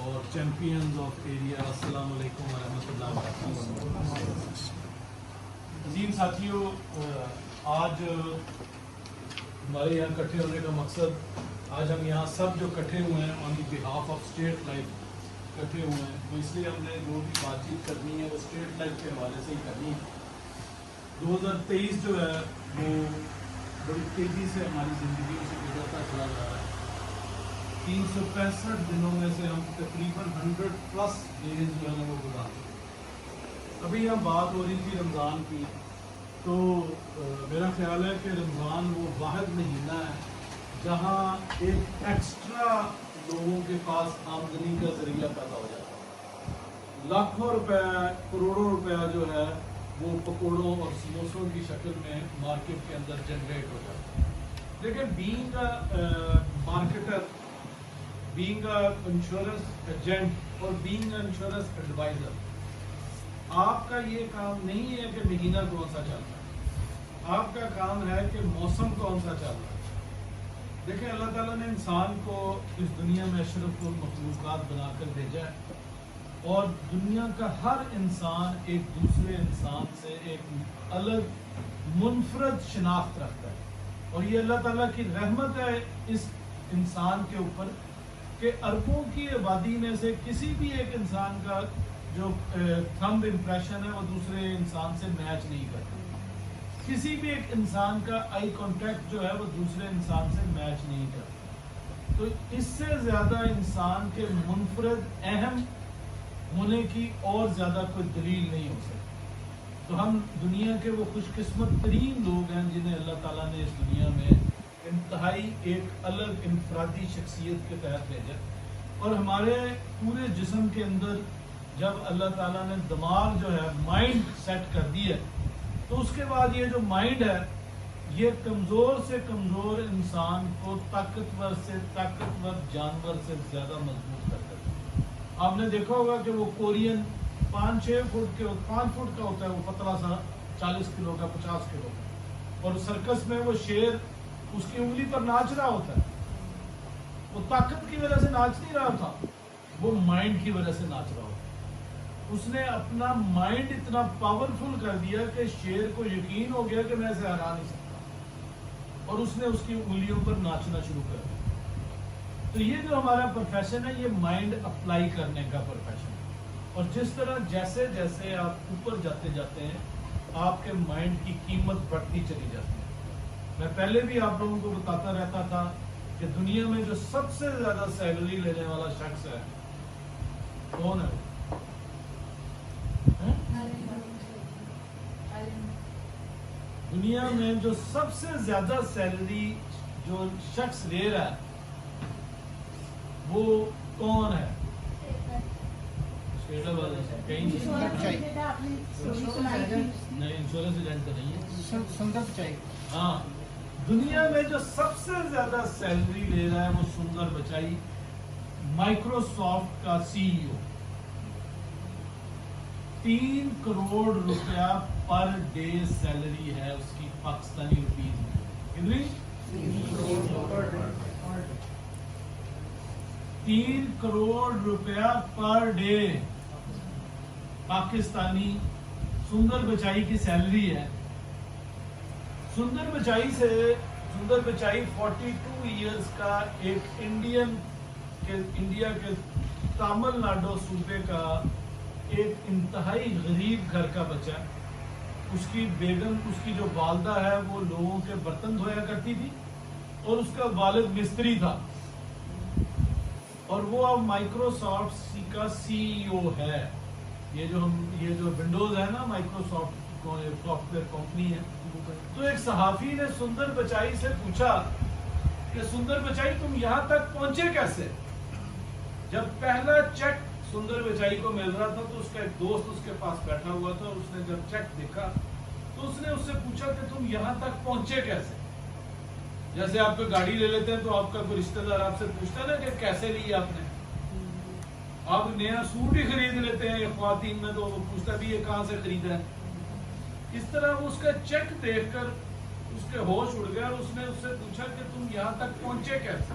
اور champions of area, السلام علیکم ورحمۃ اللہ وبرکاتہ۔ عظیم ساتھیوں، آج ہمارے یہاں اکٹھے ہونے کا مقصد، آج ہم یہاں سب جو اکٹھے ہوئے ہیں آن دی بہاف آف اسٹیٹ لائف اکٹھے ہوئے ہیں، تو اس لیے ہم نے جو بھی بات چیت کرنی ہے وہ اسٹیٹ لائف کے حوالے سے ہی کرنی ہے۔ 2023 جو ہے وہ بڑی تیزی سے ہماری زندگیوں سے گزرتا چلا جا رہا ہے۔ 365 دنوں میں سے ہم تقریباً 100+ ڈیز جو ہے نا وہ گزارتے ہیں۔ ابھی یہاں بات ہو رہی تھی رمضان کی، تو میرا خیال ہے کہ رمضان وہ واحد مہینہ ہے جہاں ایک ایکسٹرا لوگوں کے پاس آمدنی کا ذریعہ پیدا ہو جاتا ہے۔ لاکھوں روپے، کروڑوں روپیہ جو ہے وہ پکوڑوں اور سموسوں کی شکل میں مارکیٹ کے اندر جنریٹ ہو جاتا ہے۔ لیکن being a marketer, being a insurance agent اور بینگ اے انشورنس ایڈوائزر، آپ کا یہ کام نہیں ہے کہ مہینہ کون سا چل رہا ہے، آپ کا کام ہے کہ موسم کون سا چل رہا ہے۔ دیکھیں، اللہ تعالیٰ نے انسان کو اس دنیا میں اشرف المخلوقات بنا کر بھیجا ہے، اور دنیا کا ہر انسان ایک دوسرے انسان سے ایک الگ منفرد شناخت رکھتا ہے، اور یہ اللہ تعالیٰ کی رحمت ہے اس انسان کے اوپر کہ اربوں کی آبادی میں سے کسی بھی ایک انسان کا جو تھمب امپریشن ہے وہ دوسرے انسان سے میچ نہیں کرتا، کسی بھی ایک انسان کا آئی کانٹیکٹ جو ہے وہ دوسرے انسان سے میچ نہیں کرتا۔ تو اس سے زیادہ انسان کے منفرد اہم ہونے کی اور زیادہ کوئی دلیل نہیں ہو سکتی۔ تو ہم دنیا کے وہ خوش قسمت ترین لوگ ہیں جنہیں اللہ تعالیٰ نے اس دنیا میں انتہائی ایک الگ انفرادی شخصیت کے تحت بھیجا، اور ہمارے پورے جسم کے اندر جب اللہ تعالیٰ نے دماغ جو ہے مائنڈ سیٹ کر دیا، تو اس کے بعد یہ جو مائنڈ ہے یہ کمزور سے کمزور انسان کو طاقتور سے طاقتور جانور سے زیادہ مضبوط کرتا ہے۔ آپ نے دیکھا ہوگا کہ وہ کورین 5 فٹ کا ہوتا ہے، وہ پتلا سا 40 کلو کا 50 کلو کا، اور سرکس میں وہ شیر اس کی انگلی پر ناچ رہا ہوتا ہے۔ وہ طاقت کی وجہ سے ناچ نہیں رہا تھا، وہ مائنڈ کی وجہ سے ناچ رہا ہوتا ہے۔ اس نے اپنا مائنڈ اتنا پاورفل کر دیا کہ شیر کو یقین ہو گیا کہ میں اسے ہرا نہیں سکتا، اور اس نے اس کی انگلیوں پر ناچنا شروع کر دیا۔ تو یہ جو ہمارا پروفیشن ہے یہ مائنڈ اپلائی کرنے کا پروفیشن ہے، اور جس طرح جیسے جیسے آپ اوپر جاتے جاتے ہیں آپ کے مائنڈ کی قیمت بڑھتی چلی جاتی ہے۔ میں پہلے بھی آپ لوگوں کو بتاتا رہتا تھا کہ دنیا میں جو سب سے زیادہ سیلری لینے والا شخص ہے کون ہے؟ دنیا میں جو سب سے زیادہ سیلری جو شخص لے رہا ہے وہ کون ہے؟ نہیں، انشورنس ایجنٹ تو نہیں ہے۔ سندر پچائی۔ ہاں، دنیا میں جو سب سے زیادہ سیلری لے رہا ہے وہ سندر پچائی، مائکروسافٹ کا CEO۔ 3 کروڑ روپیہ پر ڈے سیلری ہے اس کی پاکستانی روپیز میں۔ کتنی؟ 3 کروڑ روپیہ پر ڈے پاکستانی سندر پچائی کی سیلری ہے۔ سندر پچائی 42 ایئرز کا ایک انڈیا کے تامل ناڈو صوبے کا ایک انتہائی غریب گھر کا بچہ، اس کی بیگم، اس کی جو والدہ ہے وہ لوگوں کے برتن دھویا کرتی تھی، اور اس کا والد مستری تھا، اور وہ اب مائکروسافٹ کا CEO ہے۔ یہ جو ونڈوز ہے نا، مائکروسافٹ سافٹ ویئر کمپنی ہے۔ تو ایک صحافی نے سندر پچائی سے پوچھا کہ سندر پچائی تم یہاں تک پہنچے کیسے؟ جب پہلا چیک سندر پچائی کو مل رہا تھا تو اس کا ایک دوست اس کے پاس بیٹھا ہوا تھا، اور اس نے جب چیک دیکھا تو اس نے اس سے پوچھا کہ تم یہاں تک پہنچے کیسے؟ جیسے آپ کو گاڑی لے لیتے ہیں تو آپ کا کوئی رشتہ دار آپ سے پوچھتا ہے نا کہ کیسے لی آپ نے، آپ نیا سوٹ ہی خرید لیتے ہیں خواتین میں تو وہ پوچھتا بھی یہ کہاں سے خریدا ہے۔ اس طرح وہ اس کا چیک دیکھ کر اس کے ہوش اڑ گیا، اور اس نے اس سے پوچھا کہ تم یہاں تک پہنچے کیسے؟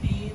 3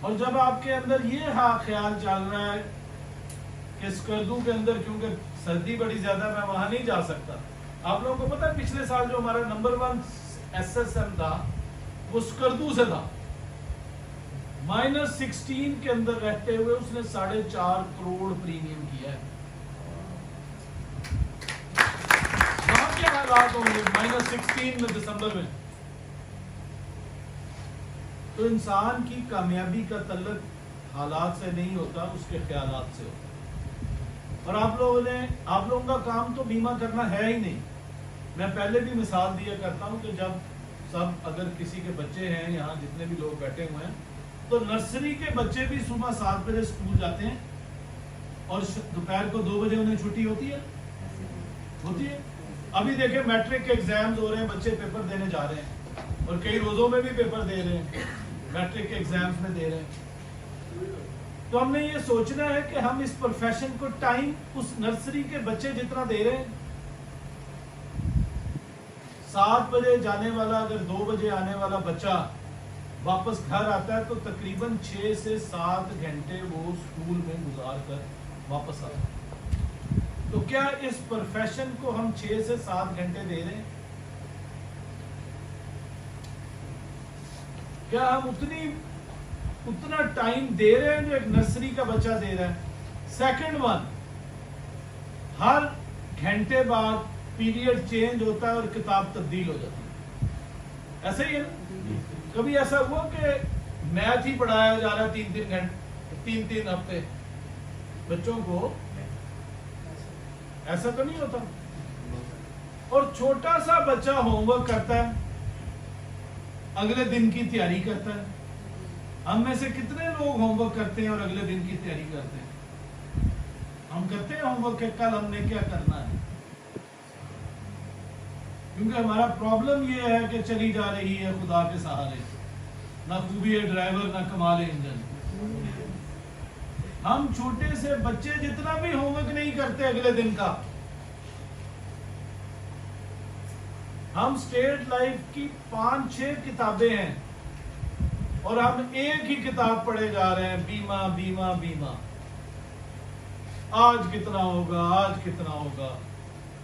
اور جب آپ کے اندر یہ خیال چل رہا ہے کہ اسکردو کے اندر کیونکہ سردی بڑی زیادہ میں وہاں نہیں جا سکتا. آپ لوگوں کو پتا ہے پچھلے سال جو ہمارا نمبر 1 SSM تھا وہ اسکردو سے تھا. -16 کے اندر رہتے ہوئے اس نے 4.5 کروڑ پریمیم کیا ہے. وہاں کیا حالات ہوں گے -16 میں دسمبر میں؟ تو انسان کی کامیابی کا تعلق حالات سے نہیں ہوتا، اس کے خیالات سے ہوتا. اور آپ لوگوں کا کام تو بیمہ کرنا ہے ہی نہیں. میں پہلے بھی مثال دیا کرتا ہوں کہ جب سب اگر کسی کے بچے ہیں یہاں جتنے بھی لوگ بیٹھے ہوئے ہیں تو نرسری کے بچے بھی صبح 7 بجے اسکول جاتے ہیں اور دوپہر کو 2 بجے انہیں چھٹی ہوتی ہے. ابھی دیکھیں میٹرک کے ایگزامز ہو رہے ہیں، بچے پیپر دینے جا رہے ہیں اور کئی روزوں میں بھی پیپر دے رہے ہیں، میٹرک کے ایگزامز میں دے رہے ہیں. تو ہم نے یہ سوچنا ہے کہ ہم اس پروفیشن کو ٹائم اس نرسری کے بچے جتنا دے رہے ہیں. 7 بجے جانے والا اگر 2 بجے آنے والا بچہ واپس گھر آتا ہے تو تقریباً 6 سے 7 گھنٹے وہ اسکول میں گزار کر واپس آتا ہے. تو کیا اس پروفیشن کو ہم 6 سے 7 گھنٹے دے رہے ہیں؟ کیا ہم اتنا ٹائم دے رہے ہیں جو ایک نرسری کا بچہ دے رہا ہے؟ سیکنڈ ون، ہر گھنٹے بعد پیریڈ چینج ہوتا ہے اور کتاب تبدیل ہو جاتی ہے. ایسا ہی ہے نا؟ کبھی ایسا ہوا کہ میتھ ہی پڑھایا جا رہا ہے 3 گھنٹے 3 ہفتے بچوں کو؟ ایسا تو نہیں ہوتا. اور چھوٹا سا بچہ ہوم ورک کرتا ہے، اگلے دن کی تیاری کرتا ہے. ہم میں سے کتنے لوگ ہوم ورک کرتے ہیں اور اگلے دن کی تیاری کرتے ہیں؟ ہم کرتے ہیں ہوم ورک کہ کل ہم نے کیا کرنا ہے. کیونکہ ہمارا پرابلم یہ ہے کہ چلی جا رہی ہے خدا کے سہارے، نہ خوبی ہے ڈرائیور نہ کمال انجن. ہم چھوٹے سے بچے جتنا بھی ہوم ورک نہیں کرتے اگلے دن کا. ہم اسٹیٹ لائف کی 5-6 کتابیں ہیں اور ہم ایک ہی کتاب پڑھے جا رہے ہیں، بیمہ بیمہ بیمہ. آج کتنا ہوگا، آج کتنا ہوگا.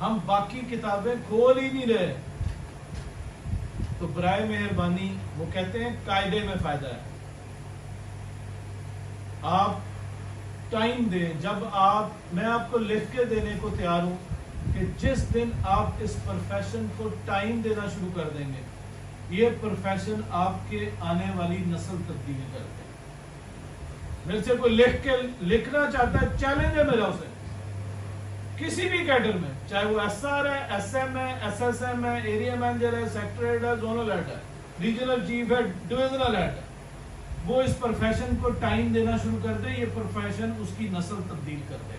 ہم باقی کتابیں کھول ہی نہیں رہے. تو برائے مہربانی، وہ کہتے ہیں قاعدے میں فائدہ ہے. آپ ٹائم دیں. جب میں آپ کو لکھ کے دینے کو تیار ہوں کہ جس دن آپ اس پروفیشن کو ٹائم دینا شروع کر دیں گے، یہ پروفیشن آپ کے آنے والی نسل تبدیل کرتے ہیں. میرے سے کوئی لکھنا چاہتا ہے، چیلنج ہے میرا اسے، کسی بھی کیڈر میں، چاہے وہ SR ہے، SM ہے، SSM ہے، ایریا مینیجر ہے، سیکٹر ہیڈ ہے، زونل ہیڈ ہے، ریجنل چیف ہے، ڈویژنل ہیڈ ہے، وہ اس پروفیشن کو ٹائم دینا شروع کر دے. یہ پروفیشن اس کی نسل تبدیل کر دے.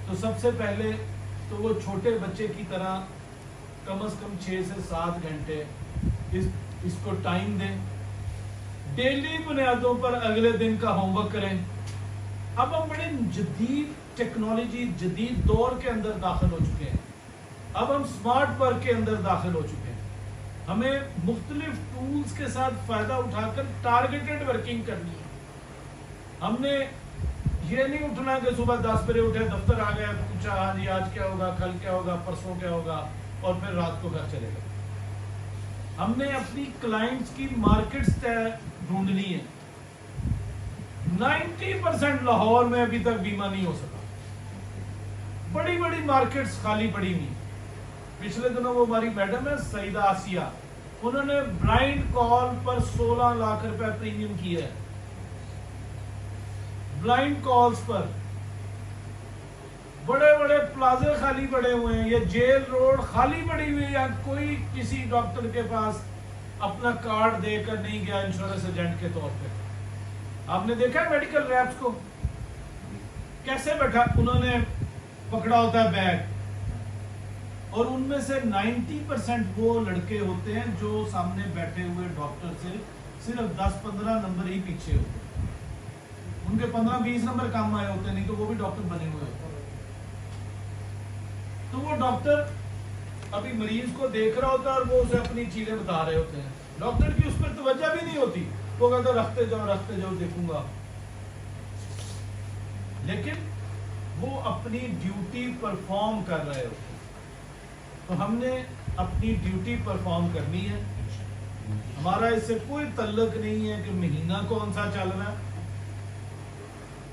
تو سب سے پہلے تو وہ چھوٹے بچے کی طرح کم از کم 6 سے 7 گھنٹے اس کو ٹائم دیں. ڈیلی بنیادوں پر اگلے دن کا ہوم ورک کریں. اب ہم بڑے جدید ٹیکنالوجی، جدید دور کے اندر داخل ہو چکے ہیں. اب ہم سمارٹ ورک کے اندر داخل ہو چکے ہیں. ہمیں مختلف ٹولز کے ساتھ فائدہ اٹھا کر ٹارگیٹڈ ورکنگ کرنی ہے. ہم نے یہ نہیں اٹھنا کہ صبح 10 بجے اٹھے، دفتر آ گیا، پوچھا ہاں جی آج کیا ہوگا، کل کیا ہوگا، پرسوں کیا ہوگا، اور پھر رات کو گھر چلے گئے. ہم نے اپنی کلائنٹس کی مارکیٹس ڈھونڈنی ہے. 90% لاہور میں ابھی تک بیمہ نہیں ہو سکا. بڑی بڑی مارکیٹس خالی پڑی ہوئی. پچھلے دنوں وہ ہماری میڈم ہے سعیدہ آسیہ، انہوں نے بلائنڈ کال پر 16 لاکھ روپے پریمیم کیا ہے. بلائنڈ کالز پر بڑے بڑے پلازے خالی پڑے ہوئے ہیں. یہ جیل روڈ خالی پڑی ہوئی ہے. کوئی کسی ڈاکٹر کے پاس اپنا کارڈ دے کر نہیں گیا انشورنس ایجنٹ کے طور پہ. آپ نے دیکھا میڈیکل ریپس کو کیسے بیٹھا، انہوں نے پکڑا ہوتا ہے بیگ، اور ان میں سے 90% وہ لڑکے ہوتے ہیں جو سامنے بیٹھے ہوئے ڈاکٹر سے صرف 10-15 نمبر ہی پیچھے ہوتے ہیں. ان کے 15-20 نمبر کام آئے ہوتے ہیں، نہیں تو وہ بھی ڈاکٹر بنے ہوئے ہوتے ہیں. تو وہ ڈاکٹر ابھی مریض کو دیکھ رہا ہوتا ہے اور وہ اسے اپنی چیزیں بتا رہے ہوتے ہیں. ڈاکٹر کی اس پر توجہ بھی نہیں ہوتی. وہ کہتا رکھتے جاؤ دیکھوں گا. لیکن وہ اپنی ڈیوٹی پرفارم کر رہے ہوتے. تو ہم نے اپنی ڈیوٹی پرفارم کرنی ہے. ہمارا اس سے کوئی تعلق نہیں ہے کہ مہینہ کون سا چل رہا ہے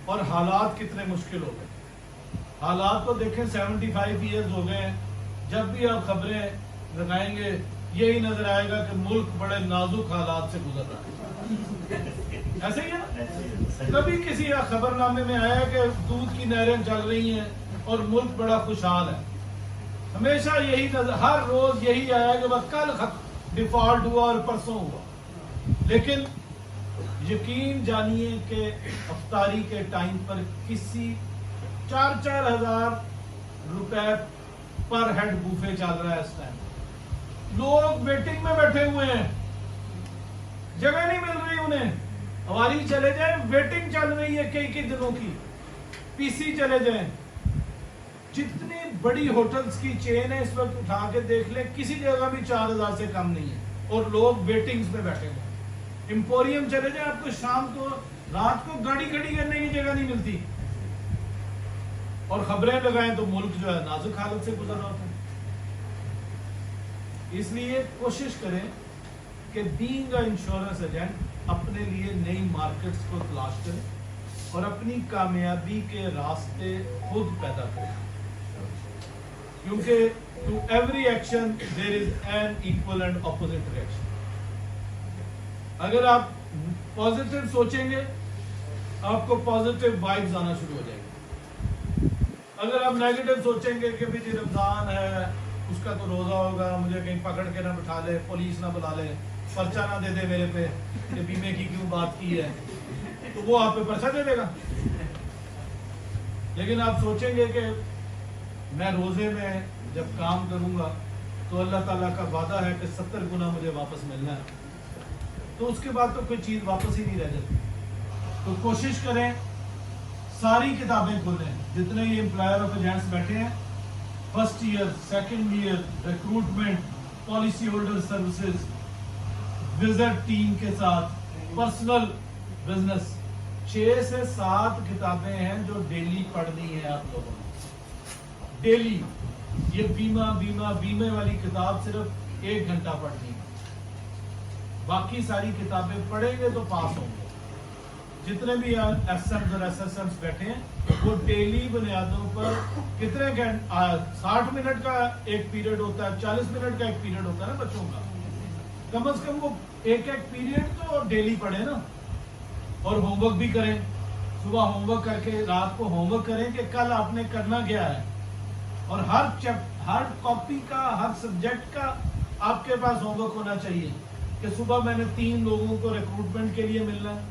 اور حالات کتنے مشکل ہو گئے. حالات کو دیکھیں 75 ایئرز ہو گئے ہیں. جب بھی آپ خبریں لگائیں گے یہی نظر آئے گا کہ ملک بڑے نازک حالات سے گزر رہا ہے. ایسے ہی ہے نا. کبھی کسی خبر نامے میں آیا کہ دودھ کی نہریں چل رہی ہیں اور ملک بڑا خوشحال ہے. ہمیشہ یہی نظر, ہر روز یہی آیا کہ وہ کل ڈیفالٹ ہوا اور پرسوں ہوا. لیکن یقین جانیے کہ افطاری کے ٹائم پر کسی 4-4 ہزار روپے پر ہیڈ بوفے چل رہا ہے اس ٹائم. لوگ ویٹنگ میں بیٹھے ہوئے ہیں, جگہ نہیں مل رہی انہیں. ہماری چلے جائیں, ویٹنگ چل رہی ہے کئی دنوں کی. پی سی چلے جائیں, جتنی بڑی ہوٹلز کی چین ہے اس وقت اٹھا کے دیکھ لیں, کسی جگہ بھی 4,000 سے کم نہیں ہے اور لوگ ویٹنگز میں بیٹھے ہوئے. امپوریم چلے جائیں, آپ کو شام کو رات کو گاڑی کھڑی کرنے کی جگہ نہیں ملتی. اور خبریں لگائیں تو ملک جو ہے نازک حالت سے گزر رہا ہوتا ہے. اس لیے کوشش کریں کہ بینگ اے انشورنس ایجنٹ اپنے لیے نئی مارکیٹس کو تلاش کریں اور اپنی کامیابی کے راستے خود پیدا کریں. کیونکہ to every action there is an equal and opposite reaction. اگر آپ پازیٹیو سوچیں گے آپ کو پازیٹیو وائبز آنا شروع ہو جائیں گے. اگر آپ نیگیٹو سوچیں گے کہ بھی رمضان ہے, اس کا تو روزہ ہوگا, مجھے کہیں پکڑ کے نہ بٹھا لے, پولیس نہ بلا لے, پرچہ نہ دے دے میرے پہ کہ بیمے کی کیوں بات کی ہے, تو وہ آپ پہ پرچہ دے دے گا. لیکن آپ سوچیں گے کہ میں روزے میں جب کام کروں گا تو اللہ تعالیٰ کا وعدہ ہے کہ 70 گنا مجھے واپس ملنا ہے, تو اس کے بعد تو کوئی چیز واپس ہی نہیں رہ جاتی. تو کوشش کریں ساری کتابیں کھولیں. جتنے یہ امپلائر آف ایجنٹس بیٹھے ہیں, first year, second year, recruitment, policy holder services, visit team کے ساتھ, پرسنل بزنس, 6 سے 7 کتابیں ہیں جو ڈیلی پڑھنی ہے آپ لوگوں نے. ڈیلی یہ بیمے والی کتاب صرف 1 گھنٹہ پڑھنی ہے. باقی ساری کتابیں پڑھیں گے تو پاس ہوں گے. جتنے بھی ایس ایمز اور ایس ایس ایمز بیٹھے ہیں وہ ڈیلی بنیادوں پر کتنے 60 منٹ کا ایک پیریڈ ہوتا ہے, 40 منٹ کا ایک پیریڈ ہوتا ہے نا بچوں کا. کم از کم وہ ایک پیریڈ تو ہی پڑھیں نا. اور ہوم ورک بھی کریں. صبح ہوم ورک کر کے رات کو ہوم ورک کریں کہ کل آپ نے کرنا کیا ہے. اور ہر کاپی کا, ہر سبجیکٹ کا آپ کے پاس ہوم ورک ہونا چاہیے کہ صبح میں نے 3 لوگوں کو ریکروٹمنٹ کے لیے ملنا ہے,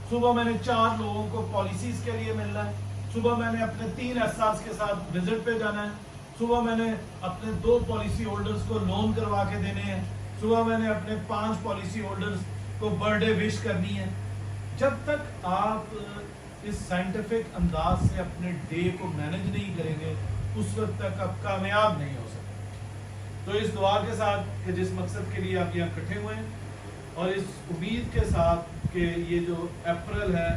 صبح میں نے 4 لوگوں کو پالیسیز کے لیے ملنا ہے, صبح میں نے اپنے 3 احساس کے ساتھ وزٹ پہ جانا ہے, صبح میں نے اپنے 2 پالیسی ہولڈرز کو لون کروا کے دینے ہیں, صبح میں نے اپنے 5 پالیسی ہولڈرز کو برتھ ڈے وش کرنی ہے. جب تک آپ اس سائنٹیفک انداز سے اپنے ڈے کو مینج نہیں کریں گے اس وقت تک آپ کامیاب نہیں ہو سکتے. تو اس دعا کے ساتھ کہ جس مقصد کے لیے آپ یہاں اکٹھے ہوئے ہیں اور اس امید کے ساتھ کہ یہ جو اپریل ہے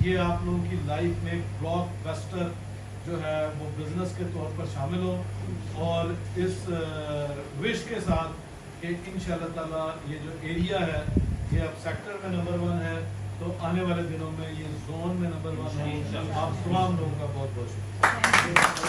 یہ آپ لوگوں کی لائف میں بلاک بسٹر جو ہے وہ بزنس کے طور پر شامل ہو, اور اس وش کے ساتھ کہ انشاءاللہ تعالیٰ یہ جو ایریا ہے یہ اب سیکٹر میں نمبر 1 ہے تو آنے والے دنوں میں یہ زون میں نمبر 1 ہو. آپ تمام لوگوں کا بہت بہت شکریہ.